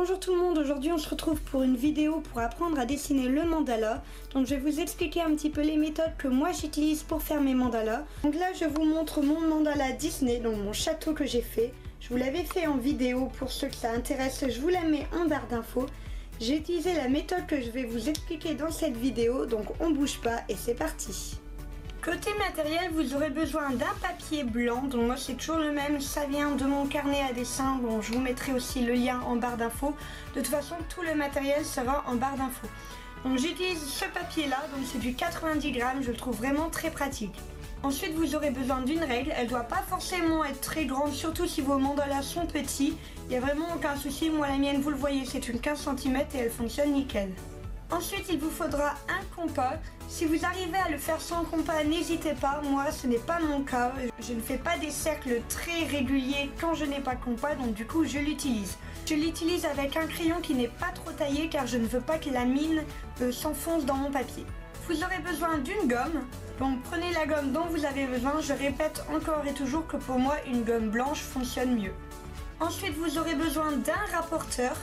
Bonjour tout le monde, aujourd'hui on se retrouve pour une vidéo pour apprendre à dessiner le mandala. Donc je vais vous expliquer un petit peu les méthodes que moi j'utilise pour faire mes mandalas. Donc là je vous montre mon mandala Disney, donc mon château que j'ai fait. Je vous l'avais fait en vidéo, pour ceux que ça intéresse, je vous la mets en barre d'infos. J'ai utilisé la méthode que je vais vous expliquer dans cette vidéo, donc on bouge pas et c'est parti. Côté matériel, vous aurez besoin d'un papier blanc, donc moi c'est toujours le même, ça vient de mon carnet à dessin, bon je vous mettrai aussi le lien en barre d'infos. De toute façon tout le matériel sera en barre d'infos. Donc j'utilise ce papier là, donc c'est du 90 grammes, je le trouve vraiment très pratique. Ensuite vous aurez besoin d'une règle, elle doit pas forcément être très grande, surtout si vos mandalas sont petits. Il n'y a vraiment aucun souci, moi la mienne vous le voyez c'est une 15 cm et elle fonctionne nickel. Ensuite il vous faudra un compas. Si vous arrivez à le faire sans compas, n'hésitez pas, moi ce n'est pas mon cas. Je ne fais pas des cercles très réguliers quand je n'ai pas de compas, donc du coup je l'utilise. Je l'utilise avec un crayon qui n'est pas trop taillé car je ne veux pas que la mine s'enfonce dans mon papier. Vous aurez besoin d'une gomme, donc prenez la gomme dont vous avez besoin, je répète encore et toujours que pour moi une gomme blanche fonctionne mieux. Ensuite vous aurez besoin d'un rapporteur.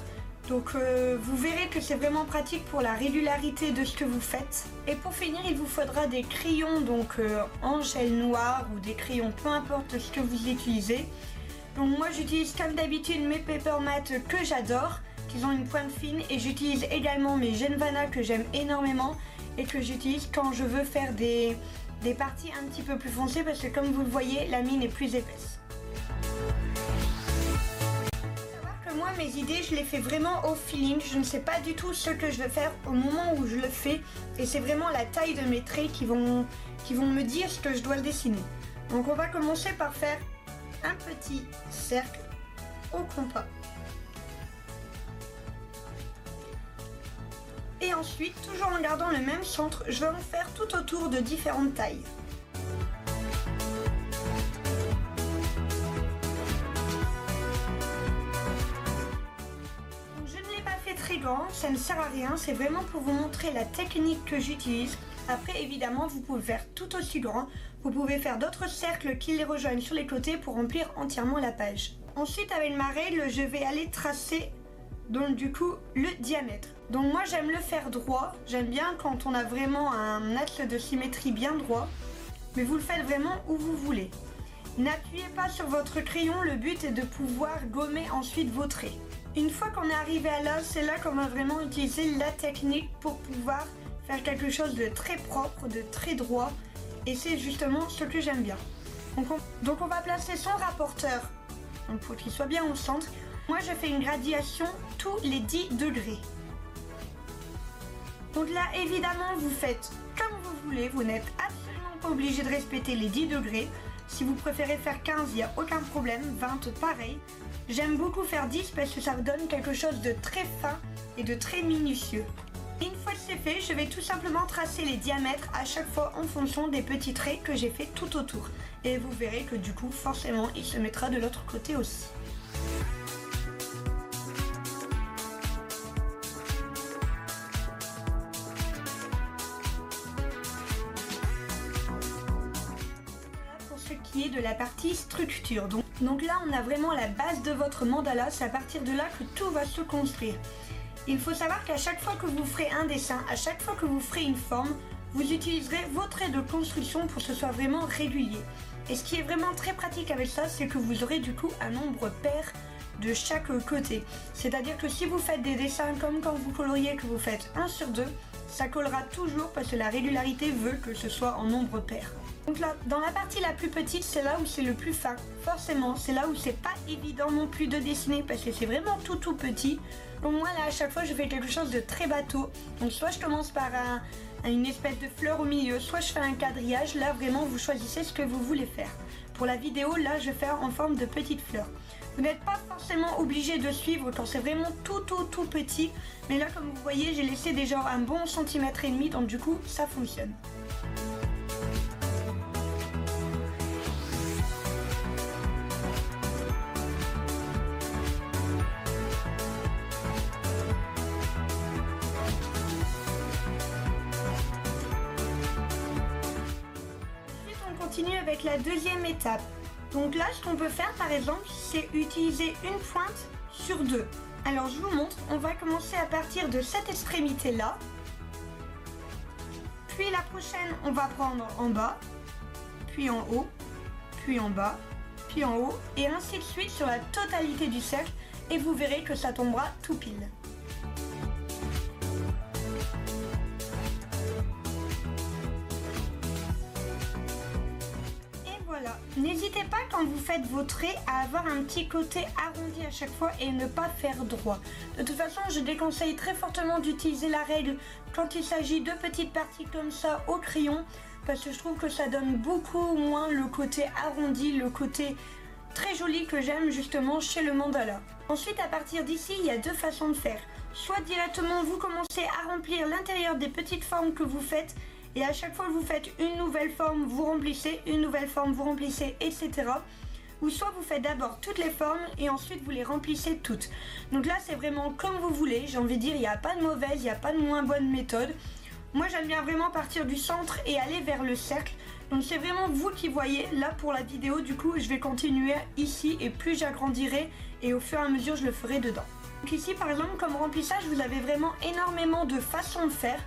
Donc vous verrez que c'est vraiment pratique pour la régularité de ce que vous faites. Et pour finir, il vous faudra des crayons donc en gel noir ou des crayons, peu importe ce que vous utilisez. Donc moi j'utilise comme d'habitude mes paper mat que j'adore, qui ont une pointe fine, et j'utilise également mes Genvana que j'aime énormément et que j'utilise quand je veux faire des parties un petit peu plus foncées parce que comme vous le voyez, la mine est plus épaisse. Moi mes idées je les fais vraiment au feeling, je ne sais pas du tout ce que je veux faire au moment où je le fais et c'est vraiment la taille de mes traits qui vont me dire ce que je dois dessiner. Donc on va commencer par faire un petit cercle au compas. Et ensuite, toujours en gardant le même centre, je vais en faire tout autour de différentes tailles. Très grand, ça ne sert à rien, c'est vraiment pour vous montrer la technique que j'utilise. Après évidemment vous pouvez faire tout aussi grand, vous pouvez faire d'autres cercles qui les rejoignent sur les côtés pour remplir entièrement la page. Ensuite avec ma règle je vais aller tracer donc du coup le diamètre. Donc moi j'aime le faire droit, j'aime bien quand on a vraiment un axe de symétrie bien droit, mais vous le faites vraiment où vous voulez. N'appuyez pas sur votre crayon, le but est de pouvoir gommer ensuite vos traits. Une fois qu'on est arrivé à là, c'est là qu'on va vraiment utiliser la technique pour pouvoir faire quelque chose de très propre, de très droit. Et c'est justement ce que j'aime bien. Donc on va placer son rapporteur, donc pour qu'il soit bien au centre. Moi je fais une gradation tous les 10 degrés. Donc là évidemment vous faites comme vous voulez, vous n'êtes absolument pas obligé de respecter les 10 degrés. Si vous préférez faire 15, il n'y a aucun problème, 20 pareil. J'aime beaucoup faire 10 parce que ça vous donne quelque chose de très fin et de très minutieux. Une fois que c'est fait, je vais tout simplement tracer les diamètres à chaque fois en fonction des petits traits que j'ai fait tout autour. Et vous verrez que du coup, forcément, il se mettra de l'autre côté aussi. Qui est de la partie structure. Donc là on a vraiment la base de votre mandala, c'est à partir de là que tout va se construire. Il faut savoir qu'à chaque fois que vous ferez un dessin, à chaque fois que vous ferez une forme, vous utiliserez vos traits de construction pour que ce soit vraiment régulier. Et ce qui est vraiment très pratique avec ça, c'est que vous aurez du coup un nombre pair de chaque côté. C'est-à-dire que si vous faites des dessins comme quand vous coloriez, que vous faites 1 sur 2, ça collera toujours parce que la régularité veut que ce soit en nombre pair. Donc là, dans la partie la plus petite, c'est là où c'est le plus fin. Forcément, c'est là où c'est pas évident non plus de dessiner parce que c'est vraiment tout petit. Donc moi là, à chaque fois, je fais quelque chose de très bateau. Donc soit je commence par une espèce de fleur au milieu, soit je fais un quadrillage. Là, vraiment, vous choisissez ce que vous voulez faire. Pour la vidéo, là, je vais faire en forme de petites fleurs. Vous n'êtes pas forcément obligé de suivre quand c'est vraiment tout petit. Mais là, comme vous voyez, j'ai laissé déjà un bon centimètre et demi, donc du coup, ça fonctionne. Avec la deuxième étape. Donc là ce qu'on peut faire par exemple c'est utiliser une pointe sur deux. Alors je vous montre, on va commencer à partir de cette extrémité là. Puis la prochaine, on va prendre en bas, puis en haut, puis en bas, puis en haut, et ainsi de suite sur la totalité du cercle, et vous verrez que ça tombera tout pile. Et voilà, n'hésitez pas quand vous faites vos traits à avoir un petit côté arrondi à chaque fois et ne pas faire droit. De toute façon, je déconseille très fortement d'utiliser la règle quand il s'agit de petites parties comme ça au crayon, parce que je trouve que ça donne beaucoup moins le côté arrondi, le côté très joli que j'aime justement chez le mandala. Ensuite, à partir d'ici, il y a deux façons de faire. Soit directement vous commencez à remplir l'intérieur des petites formes que vous faites, et à chaque fois que vous faites une nouvelle forme, vous remplissez, une nouvelle forme, vous remplissez, etc. Ou soit vous faites d'abord toutes les formes et ensuite vous les remplissez toutes. Donc là c'est vraiment comme vous voulez, j'ai envie de dire, il n'y a pas de mauvaise, il n'y a pas de moins bonne méthode. Moi j'aime bien vraiment partir du centre et aller vers le cercle. Donc c'est vraiment vous qui voyez. Là pour la vidéo du coup je vais continuer ici et plus j'agrandirai et au fur et à mesure je le ferai dedans. Donc ici par exemple comme remplissage vous avez vraiment énormément de façons de faire.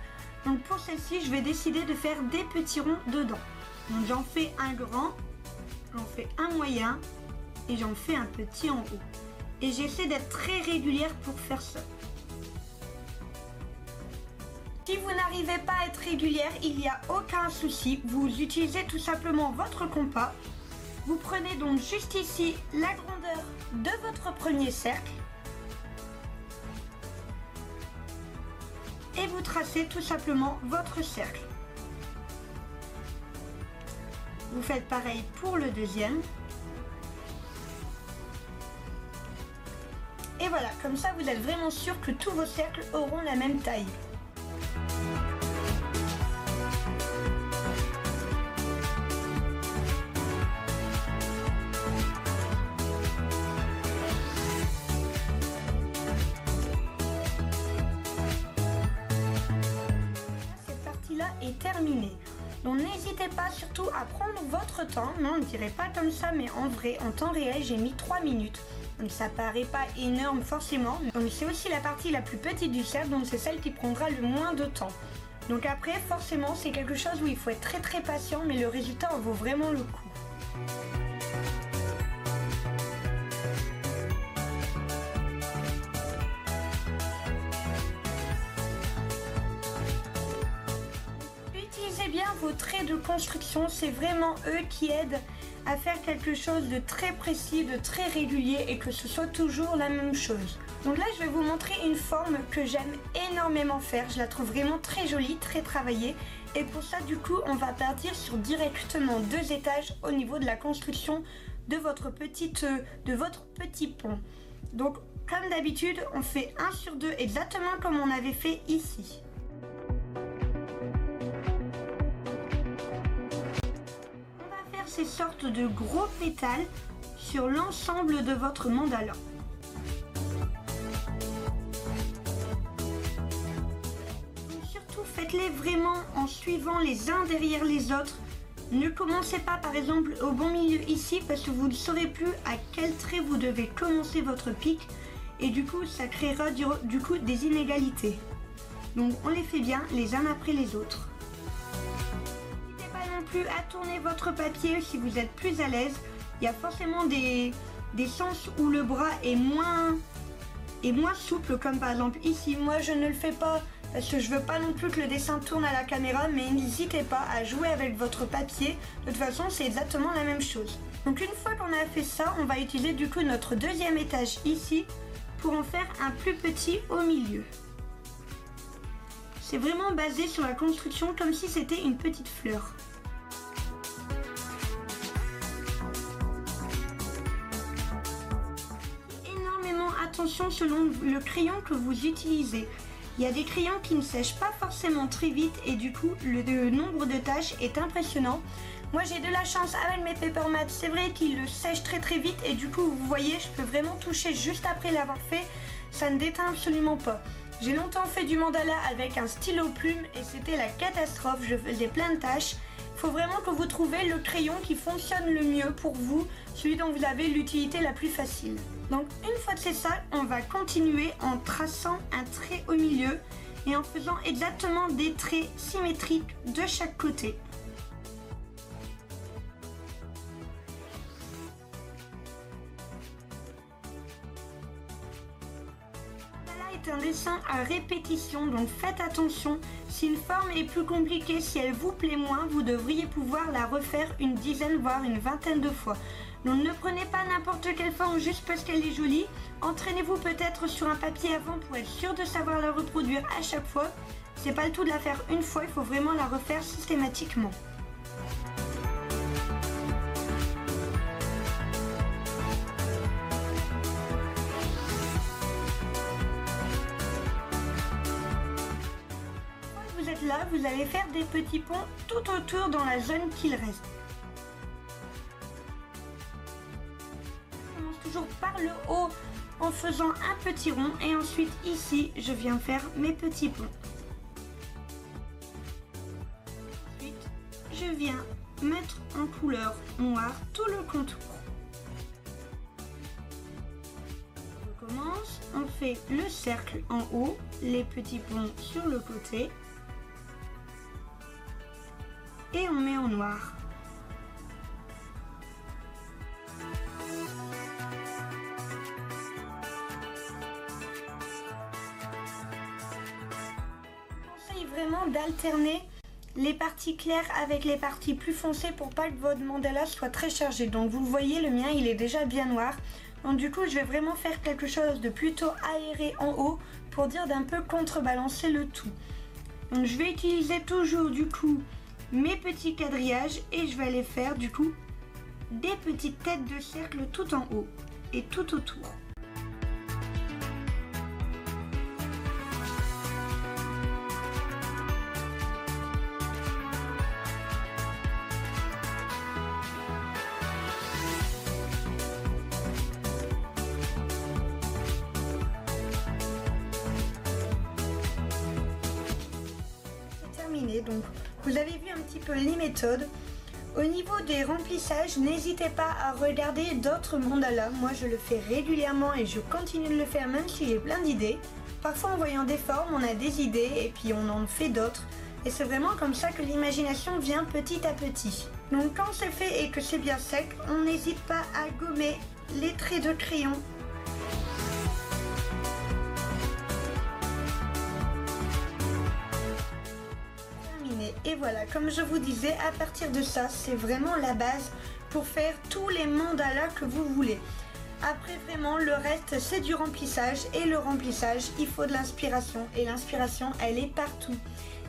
Donc pour celle-ci je vais décider de faire des petits ronds dedans. Donc j'en fais un grand. J'en fais un moyen et j'en fais un petit en haut. Et j'essaie d'être très régulière pour faire ça. Si vous n'arrivez pas à être régulière, il n'y a aucun souci. Vous utilisez tout simplement votre compas. Vous prenez donc juste ici la grandeur de votre premier cercle. Et vous tracez tout simplement votre cercle. Vous faites pareil pour le deuxième. Et voilà, comme ça vous êtes vraiment sûr que tous vos cercles auront la même taille. Cette partie-là est terminée. Donc n'hésitez pas surtout à prendre votre temps, non, on ne dirait pas comme ça, mais en vrai, en temps réel, j'ai mis 3 minutes. Donc ça paraît pas énorme forcément. Donc c'est aussi la partie la plus petite du cercle, donc c'est celle qui prendra le moins de temps. Donc après, forcément, c'est quelque chose où il faut être très patient, mais le résultat en vaut vraiment le coup. Bien vos traits de construction, c'est vraiment eux qui aident à faire quelque chose de très précis, de très régulier et que ce soit toujours la même chose. Donc là je vais vous montrer une forme que j'aime énormément faire, je la trouve vraiment très jolie, très travaillée, et pour ça du coup on va partir sur directement 2 étages au niveau de la construction de votre petit pont. Donc comme d'habitude on fait 1 sur 2 exactement comme on avait fait ici. Ces sortes de gros pétales sur l'ensemble de votre mandala. Donc surtout faites-les vraiment en suivant les uns derrière les autres. Ne commencez pas par exemple au bon milieu ici parce que vous ne saurez plus à quel trait vous devez commencer votre pic et du coup ça créera du coup des inégalités. Donc on les fait bien les uns après les autres. Plus à tourner votre papier si vous êtes plus à l'aise. Il y a forcément des sens où le bras est moins souple, comme par exemple ici. Moi je ne le fais pas parce que je veux pas non plus que le dessin tourne à la caméra, mais n'hésitez pas à jouer avec votre papier. De toute façon c'est exactement la même chose. Donc une fois qu'on a fait ça, on va utiliser du coup notre deuxième étage ici pour en faire un plus petit au milieu. C'est vraiment basé sur la construction comme si c'était une petite fleur. Attention selon le crayon que vous utilisez. Il y a des crayons qui ne sèchent pas forcément très vite et du coup le nombre de taches est impressionnant. Moi j'ai de la chance avec mes paper mats, c'est vrai qu'ils le sèchent très vite et du coup vous voyez je peux vraiment toucher juste après l'avoir fait, ça ne déteint absolument pas. J'ai longtemps fait du mandala avec un stylo plume et c'était la catastrophe, je faisais plein de tâches. faut vraiment que vous trouviez le crayon qui fonctionne le mieux pour vous, celui dont vous avez l'utilité la plus facile. Donc une fois que c'est ça, on va continuer en traçant un trait au milieu et en faisant exactement des traits symétriques de chaque côté. C'est un dessin à répétition, donc faites attention. Si une forme est plus compliquée, si elle vous plaît moins, vous devriez pouvoir la refaire une dizaine voire une vingtaine de fois. Donc ne prenez pas n'importe quelle forme juste parce qu'elle est jolie. Entraînez-vous peut-être sur un papier avant pour être sûr de savoir la reproduire à chaque fois. C'est pas le tout de la faire une fois, il faut vraiment la refaire systématiquement. Là, vous allez faire des petits ponts tout autour dans la zone qu'il reste. Je commence toujours par le haut en faisant un petit rond et ensuite ici je viens faire mes petits ponts. Ensuite je viens mettre en couleur noire tout le contour. On recommence, on fait le cercle en haut, les petits ponts sur le côté. Et on met en noir. Je conseille vraiment d'alterner les parties claires avec les parties plus foncées pour pas que votre mandala soit très chargé. Donc vous le voyez, le mien il est déjà bien noir. Donc du coup je vais vraiment faire quelque chose de plutôt aéré en haut pour dire d'un peu contrebalancer le tout. Donc je vais utiliser toujours du coup mes petits quadrillages et je vais aller faire du coup des petites têtes de cercle tout en haut et tout autour. C'est terminé, donc vous avez vu un petit peu les méthodes. Au niveau des remplissages, n'hésitez pas à regarder d'autres mandalas. Moi je le fais régulièrement et je continue de le faire même si j'ai plein d'idées. Parfois en voyant des formes, on a des idées et puis on en fait d'autres. Et c'est vraiment comme ça que l'imagination vient petit à petit. Donc quand c'est fait et que c'est bien sec, on n'hésite pas à gommer les traits de crayon. Et voilà, comme je vous disais, à partir de ça, c'est vraiment la base pour faire tous les mandalas que vous voulez. Après, vraiment, le reste, c'est du remplissage. Et le remplissage, il faut de l'inspiration. Et l'inspiration, elle est partout.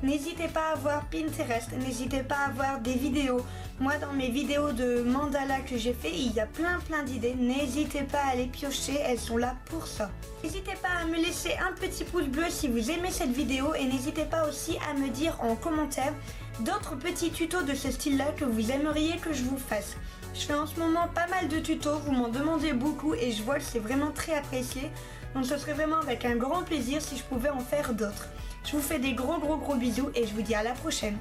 N'hésitez pas à voir Pinterest, n'hésitez pas à voir des vidéos. Moi, dans mes vidéos de mandala que j'ai fait, il y a plein d'idées. N'hésitez pas à les piocher, elles sont là pour ça. N'hésitez pas à me laisser un petit pouce bleu si vous aimez cette vidéo. Et n'hésitez pas aussi à me dire en commentaire d'autres petits tutos de ce style-là que vous aimeriez que je vous fasse. Je fais en ce moment pas mal de tutos, vous m'en demandez beaucoup et je vois que c'est vraiment très apprécié. Donc ce serait vraiment avec un grand plaisir si je pouvais en faire d'autres. Je vous fais des gros bisous et je vous dis à la prochaine.